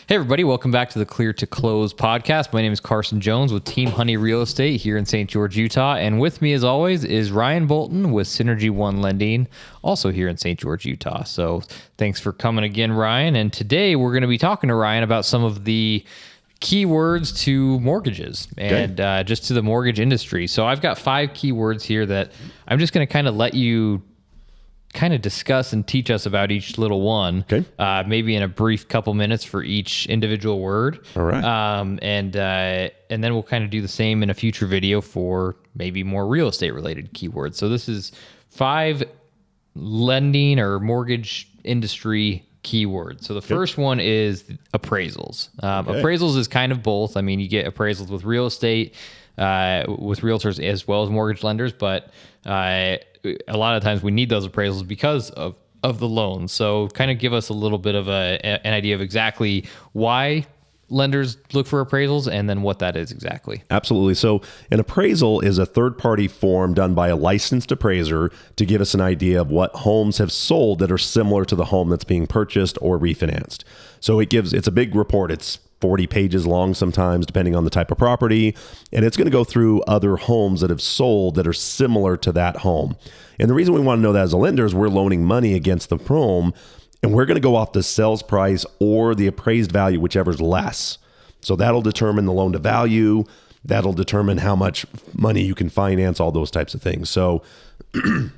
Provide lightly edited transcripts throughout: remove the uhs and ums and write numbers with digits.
Hey everybody, welcome back to the Clear to Close podcast. My name is Carson Jones with Team Honey Real Estate here in St. George, Utah. And with me as always is Ryan Bolton with Synergy One Lending, also here in St. George, Utah. So thanks for coming again, Ryan. And today we're going to be talking to Ryan about some of the keywords to mortgages and just to the mortgage industry. So I've got 5 keywords here that I'm just going to kind of let you kind of discuss and teach us about each little one. Okay. Maybe in a brief couple minutes for each individual word. All right. And then we'll kind of do the same in a future video for maybe more real estate related keywords. So this is 5 lending or mortgage industry keywords. So the first one is appraisals. Appraisals is kind of both. I mean, you get appraisals with real estate, with realtors as well as mortgage lenders, but a lot of times we need those appraisals because of the loans. So kind of give us a little bit of an idea of exactly why lenders look for appraisals and then what that is exactly. Absolutely. So an appraisal is a third-party form done by a licensed appraiser to give us an idea of what homes have sold that are similar to the home that's being purchased or refinanced. So it's a big report. It's 40 pages long sometimes, depending on the type of property. And it's going to go through other homes that have sold that are similar to that home. And the reason we want to know that as a lender is we're loaning money against the home, and we're going to go off the sales price or the appraised value, whichever's less. So that'll determine the loan to value. That'll determine how much money you can finance, all those types of things. So it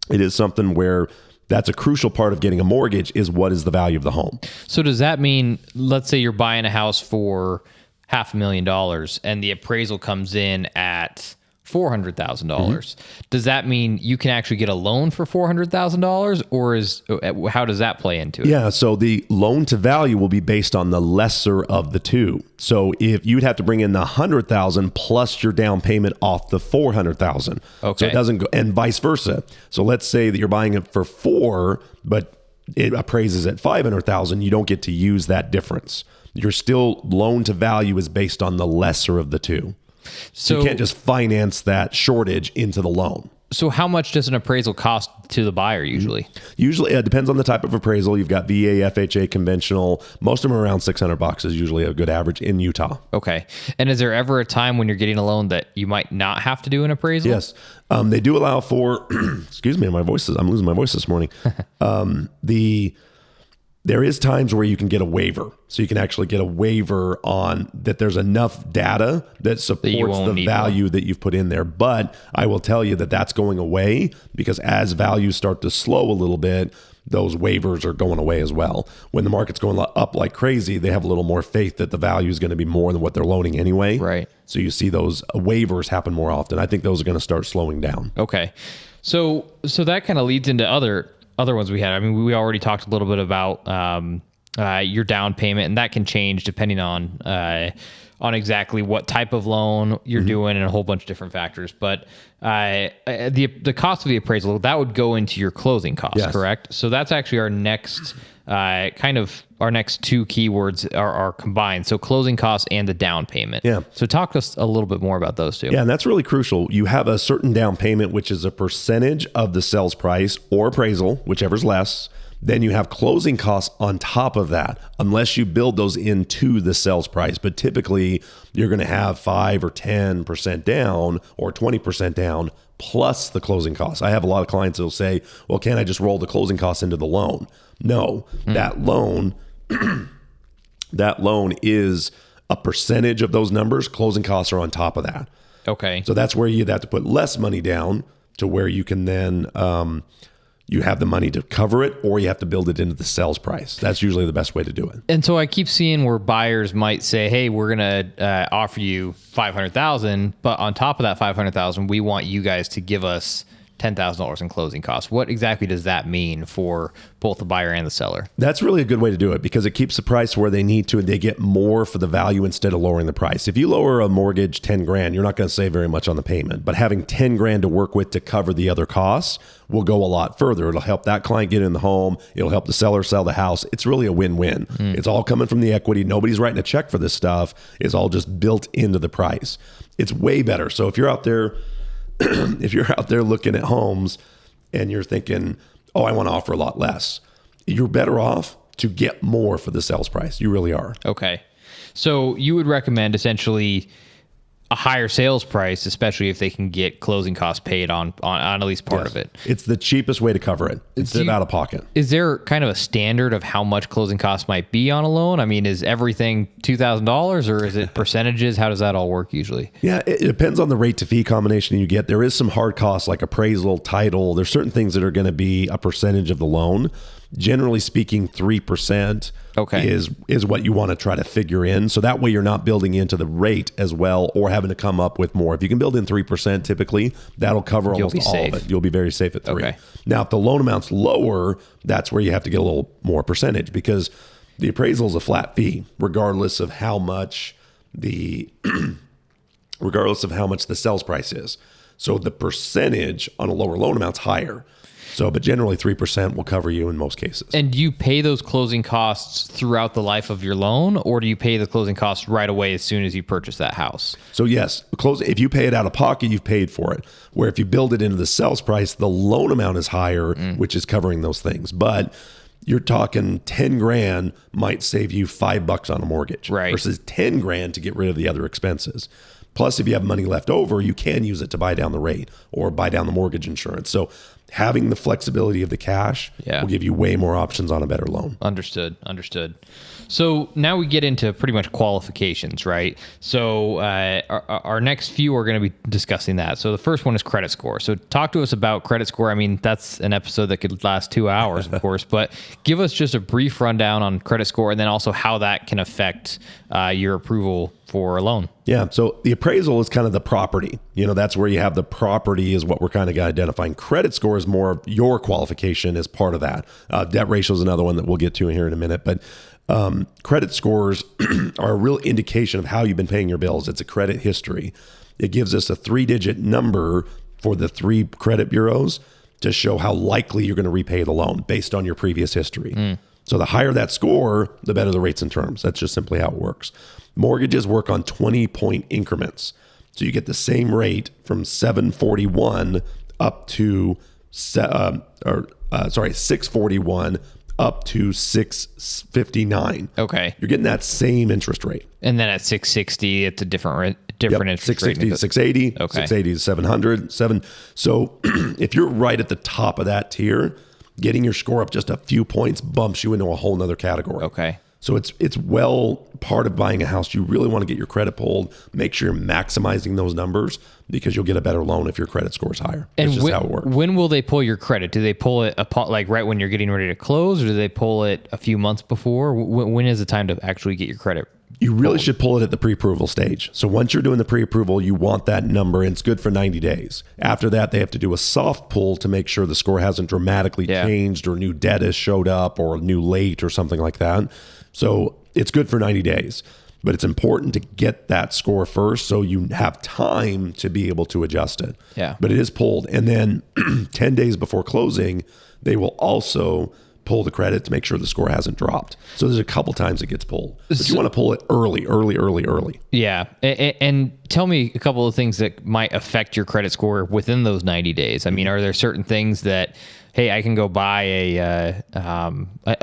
is something where that's a crucial part of getting a mortgage is what is the value of the home. So does that mean, let's say you're buying a house for $500,000 and the appraisal comes in at $400,000. Does that mean you can actually get a loan for $400,000 or how does that play into it? Yeah. So the loan to value will be based on the lesser of the two. So if you'd have to bring in the $100,000 plus your down payment off the $400,000. Okay. So it doesn't go, and vice versa. So let's say that you're buying it for $400,000, but it appraises at $500,000. You don't get to use that difference. Your still loan to value is based on the lesser of the two. So you can't just finance that shortage into the loan. So how much does an appraisal cost to the buyer usually? Usually it depends on the type of appraisal. You've got VA, FHA, conventional. Most of them are around $600 is usually a good average in Utah. Okay. And is there ever a time when you're getting a loan that you might not have to do an appraisal? Yes. They do allow for, excuse me, I'm losing my voice this morning. There is times where you can get a waiver. So you can actually get a waiver on that there's enough data that supports the value that you've put in there. But I will tell you that that's going away because as values start to slow a little bit, those waivers are going away as well. When the market's going up like crazy, they have a little more faith that the value is going to be more than what they're loaning anyway. Right. So you see those waivers happen more often. I think those are going to start slowing down. Okay. So that kind of leads into other ones we had. I mean, we already talked a little bit about your down payment, and that can change depending on exactly what type of loan you're doing and a whole bunch of different factors. But the cost of the appraisal, that would go into your closing costs, yes. Correct? So that's actually our next our next 2 keywords are combined. So closing costs and the down payment. Yeah. So talk to us a little bit more about those two. Yeah, and that's really crucial. You have a certain down payment, which is a percentage of the sales price or appraisal, whichever's less. Then you have closing costs on top of that, unless you build those into the sales price. But typically, you're going to have 5 or 10% down or 20% down plus the closing costs. I have a lot of clients that will say, well, can't I just roll the closing costs into the loan? No, that loan is a percentage of those numbers. Closing costs are on top of that. Okay. So that's where you'd have to put less money down to where you can then you have the money to cover it, or you have to build it into the sales price. That's usually the best way to do it. And so I keep seeing where buyers might say, hey, we're going to offer you $500,000, but on top of that $500,000, we want you guys to give us $10,000 in closing costs. What exactly does that mean for both the buyer and the seller? That's really a good way to do it because it keeps the price where they need to and they get more for the value instead of lowering the price. If you lower a mortgage 10 grand, you're not going to save very much on the payment, but having 10 grand to work with to cover the other costs will go a lot further. It'll help that client get in the home. It'll help the seller sell the house. It's really a win-win. It's all coming from the equity. Nobody's writing a check for this stuff. It's all just built into the price. It's way better. So if you're out there looking at homes and you're thinking, oh, I want to offer a lot less, you're better off to get more for the sales price. You really are. Okay. So you would recommend essentially a higher sales price, especially if they can get closing costs paid on at least part of it. It's the cheapest way to cover it instead of out of pocket. Is there kind of a standard of how much closing costs might be on a loan? I mean, is everything $2,000 or is it percentages? How does that all work usually? Yeah, it depends on the rate to fee combination you get. There is some hard costs like appraisal, title. There's certain things that are going to be a percentage of the loan. Generally speaking, 3% is what you want to try to figure in. So that way you're not building into the rate as well or having to come up with more. If you can build in 3%, typically that'll cover almost all of it. You'll be very safe at 3%. Okay. Now, if the loan amount's lower, that's where you have to get a little more percentage because the appraisal is a flat fee, regardless of how much the sales price is. So the percentage on a lower loan amount's higher. So, but generally 3% will cover you in most cases. And do you pay those closing costs throughout the life of your loan, or do you pay the closing costs right away as soon as you purchase that house? So yes, if you pay it out of pocket, you've paid for it. Where if you build it into the sales price, the loan amount is higher, which is covering those things. But you're talking 10 grand might save you $5 on a mortgage versus 10 grand to get rid of the other expenses. Plus, if you have money left over, you can use it to buy down the rate or buy down the mortgage insurance. So having the flexibility of the cash will give you way more options on a better loan. Understood. So now we get into pretty much qualifications, right? So our next few are going to be discussing that. So the first one is credit score. So talk to us about credit score. I mean, that's an episode that could last 2 hours, of course, but give us just a brief rundown on credit score and then also how that can affect your approval for a loan. Yeah. So the appraisal is kind of the property. That's where you have the property is what we're kind of identifying. Credit score is more of your qualification as part of that. Debt ratio is another one that we'll get to here in a minute. But credit scores are a real indication of how you've been paying your bills. It's a credit history. It gives us a 3-digit number for the 3 credit bureaus to show how likely you're going to repay the loan based on your previous history. So the higher that score, the better the rates and terms. That's just simply how it works. Mortgages work on 20-point increments. So you get the same rate from 741 up to 641 up to 659. Okay. You're getting that same interest rate. And then at 660, it's a different interest 660 rate. 680, Okay. 680 is 700, 7. So if you're right at the top of that tier, getting your score up just a few points bumps you into a whole nother category. Okay. So it's well part of buying a house. You really want to get your credit pulled. Make sure you're maximizing those numbers because you'll get a better loan if your credit score is higher. That's just how it works. When will they pull your credit? Do they pull it like right when you're getting ready to close, or do they pull it a few months before? When is the time to actually get your credit? You really should pull it at the pre-approval stage. So once you're doing the pre-approval, you want that number, and it's good for 90 days. After that, they have to do a soft pull to make sure the score hasn't dramatically changed or new debt has showed up or new late or something like that. So it's good for 90 days, but it's important to get that score first so you have time to be able to adjust it. Yeah. But it is pulled. And then 10 days before closing, they will also pull the credit to make sure the score hasn't dropped. So there's a couple times it gets pulled. But you want to pull it early. Yeah. And tell me a couple of things that might affect your credit score within those 90 days. I mean, are there certain things that, hey, I can go buy a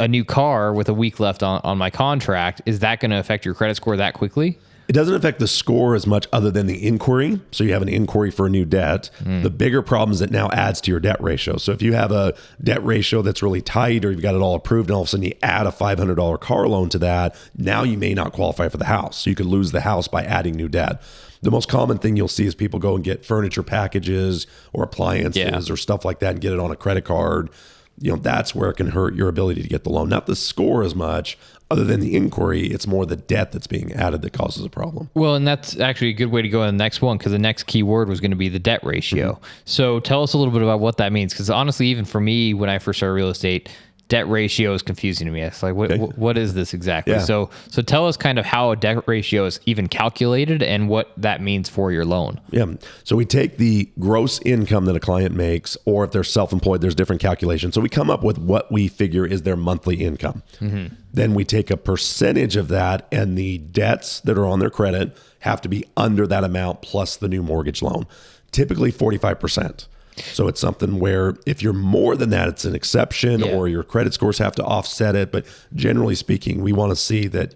new car with a week left on my contract? Is that going to affect your credit score that quickly? It doesn't affect the score as much other than the inquiry. So you have an inquiry for a new debt. The bigger problem is it now adds to your debt ratio. So if you have a debt ratio that's really tight or you've got it all approved and all of a sudden you add a $500 car loan to that, now you may not qualify for the house. So you could lose the house by adding new debt. The most common thing you'll see is people go and get furniture packages or appliances or stuff like that and get it on a credit card. That's where it can hurt your ability to get the loan. Not the score as much. Other than the inquiry, it's more the debt that's being added that causes a problem. Well, and that's actually a good way to go in the next one because the next key word was going to be the debt ratio. So tell us a little bit about what that means because honestly, even for me, when I first started real estate, debt ratio is confusing to me. It's like, what is this exactly? Yeah. So tell us kind of how a debt ratio is even calculated and what that means for your loan. Yeah. So we take the gross income that a client makes, or if they're self-employed, there's different calculations. So we come up with what we figure is their monthly income. Then we take a percentage of that, and the debts that are on their credit have to be under that amount plus the new mortgage loan, typically 45%. So it's something where if you're more than that, it's an exception, or your credit scores have to offset it. But generally speaking, we want to see that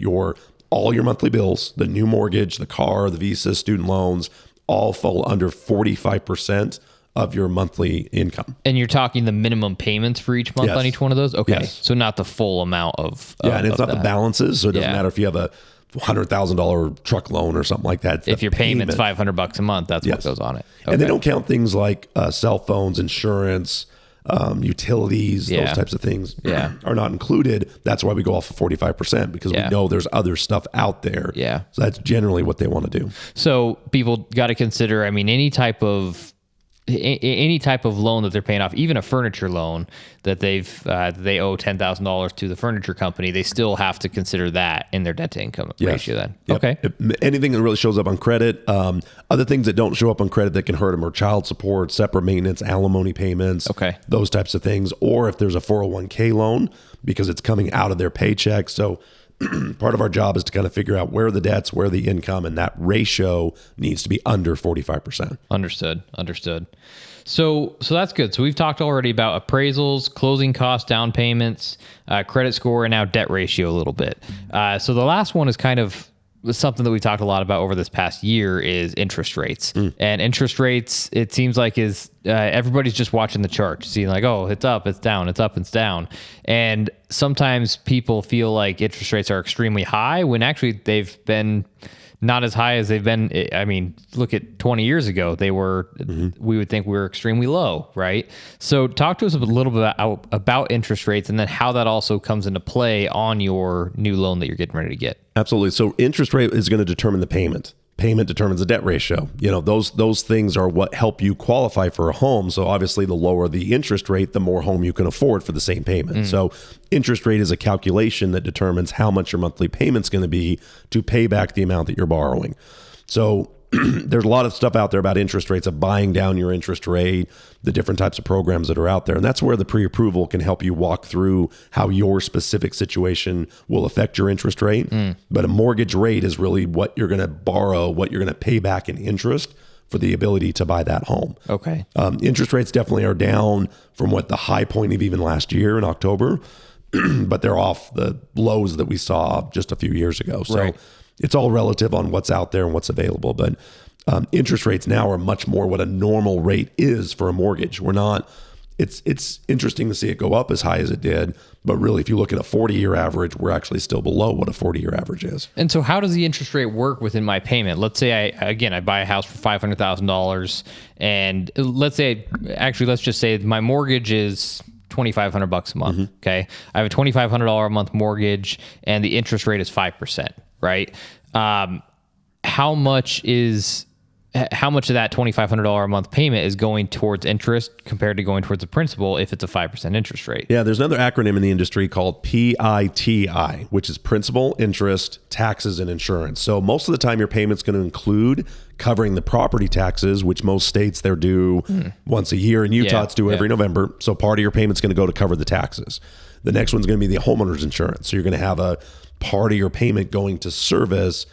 all your monthly bills, the new mortgage, the car, the visa, student loans, all fall under 45% of your monthly income. And you're talking the minimum payments for each month on each one of those? Okay. Yes. So not the full amount of and it's not that. the balances. So it doesn't matter if you have a $100,000 truck loan or something like that. If your payment's $500 a month, that's what goes on it. Okay. And they don't count things like cell phones, insurance, utilities, those types of things are not included. That's why we go off of 45%, because we know there's other stuff out there. Yeah. So that's generally what they want to do. So people got to consider, I mean, any type of loan that they're paying off, even a furniture loan that they owe $10,000 to the furniture company, they still have to consider that in their debt to income ratio then. Yep. Okay. Anything that really shows up on credit, other things that don't show up on credit that can hurt them are child support, separate maintenance, alimony payments, those types of things. Or if there's a 401k loan, because it's coming out of their paycheck. So part of our job is to kind of figure out where the debts, where the income, and that ratio needs to be under 45%. Understood. So that's good. So we've talked already about appraisals, closing costs, down payments, credit score, and now debt ratio a little bit. So the last one is kind of something that we talked a lot about over this past year is interest rates. And interest rates, it seems like everybody's just watching the chart, seeing like, oh, it's up, it's down, it's up, it's down. And sometimes people feel like interest rates are extremely high when actually they've been not as high as they've been. I mean, look at 20 years ago, they were, we would think we were extremely low, right? So talk to us a little bit about interest rates and then how that also comes into play on your new loan that you're getting ready to get. Absolutely. So interest rate is going to determine the payment. Payment determines the debt ratio. Those things are what help you qualify for a home. So obviously the lower the interest rate, the more home you can afford for the same payment. So interest rate is a calculation that determines how much your monthly payment's going to be to pay back the amount that you're borrowing. So there's a lot of stuff out there about interest rates, of buying down your interest rate, the different types of programs that are out there. And that's where the pre-approval can help you walk through how your specific situation will affect your interest rate. But a mortgage rate is really what you're going to borrow, what you're going to pay back in interest for the ability to buy that home. Okay. Interest rates definitely are down from what the high point of even last year in October, but they're off the lows that we saw just a few years ago. So it's all relative on what's out there and what's available. But interest rates now are much more what a normal rate is for a mortgage. It's interesting to see it go up as high as it did, but really if you look at a 40-year average, we're actually still below what a 40-year average is. And so how does the interest rate work within my payment? Let's say I buy a house for $500,000, and let's just say my mortgage is $2,500 a month. Okay. I have a $2,500 a month mortgage and the interest rate is 5%, right? How much of that $2,500 a month payment is going towards interest compared to going towards the principal if it's a 5% interest rate? Yeah, there's another acronym in the industry called PITI, which is principal, interest, taxes, and insurance. So most of the time your payment's going to include covering the property taxes, which most states they're due once a year. In Utah, it's due every November. So part of your payment's going to go to cover the taxes. The next one's going to be the homeowner's insurance. So you're going to have a part of your payment going to service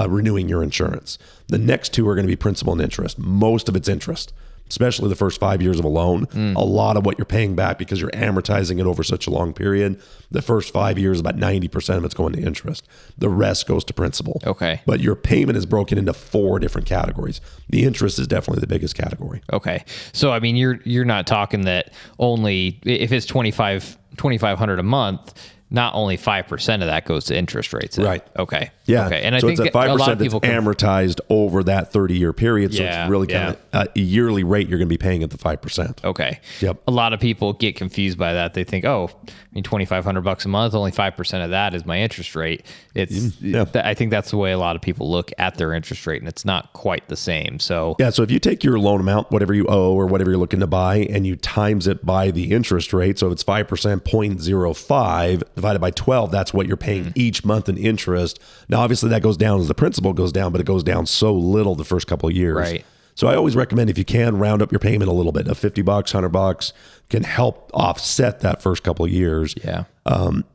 renewing your insurance. The next two are going to be principal and interest. Most of it's interest, especially the first 5 years of a loan. A lot of what you're paying back because you're amortizing it over such a long period. The first 5 years, about 90% of it's going to interest. The rest goes to principal. Okay. But your payment is broken into 4 different categories. The interest is definitely the biggest category. Okay. So, I mean, you're not talking that only if it's $2,500 a month, not only 5% of that goes to interest rates. Right. Okay. Yeah. Okay. And I so think it's a 5% a lot of people that's amortized over that 30-year period. So it's really kind of a yearly rate you're going to be paying at the 5%. Okay. Yep. A lot of people get confused by that. They think, oh, I mean, $2,500 a month, only 5% of that is my interest rate. I think that's the way a lot of people look at their interest rate, and it's not quite the same. So yeah. So if you take your loan amount, whatever you owe or whatever you're looking to buy, and you times it by the interest rate, so if it's 5%, 0.05 divided by 12, that's what you're paying each month in interest. Now, obviously that goes down as the principal goes down, but it goes down so little the first couple of years. Right. So I always recommend, if you can, round up your payment a little bit. Of $50, $100 can help offset that first couple of years. Yeah. And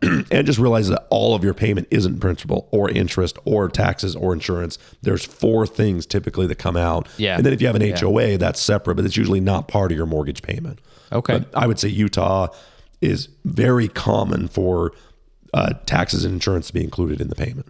just realize that all of your payment isn't principal or interest or taxes or insurance. There's 4 things typically that come out. Yeah. And then if you have an HOA, that's separate, but it's usually not part of your mortgage payment. Okay. But I would say Utah is very common for taxes and insurance to be included in the payment.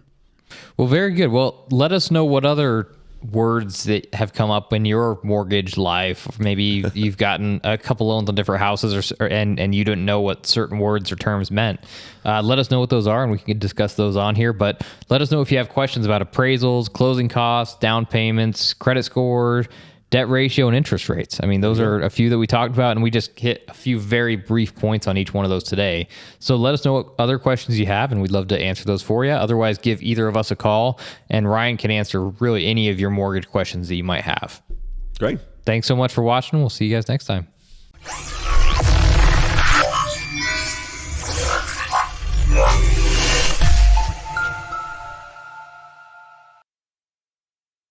Well, very good. Well, let us know what other words that have come up in your mortgage life. Maybe you've gotten a couple loans on different houses, and you didn't know what certain words or terms meant. Let us know what those are, and we can discuss those on here. But let us know if you have questions about appraisals, closing costs, down payments, credit score, debt ratio, and interest rates. I mean, those are a few that we talked about, and we just hit a few very brief points on each one of those today. So let us know what other questions you have, and we'd love to answer those for you. Otherwise, give either of us a call, and Ryan can answer really any of your mortgage questions that you might have. Great. Thanks so much for watching. We'll see you guys next time.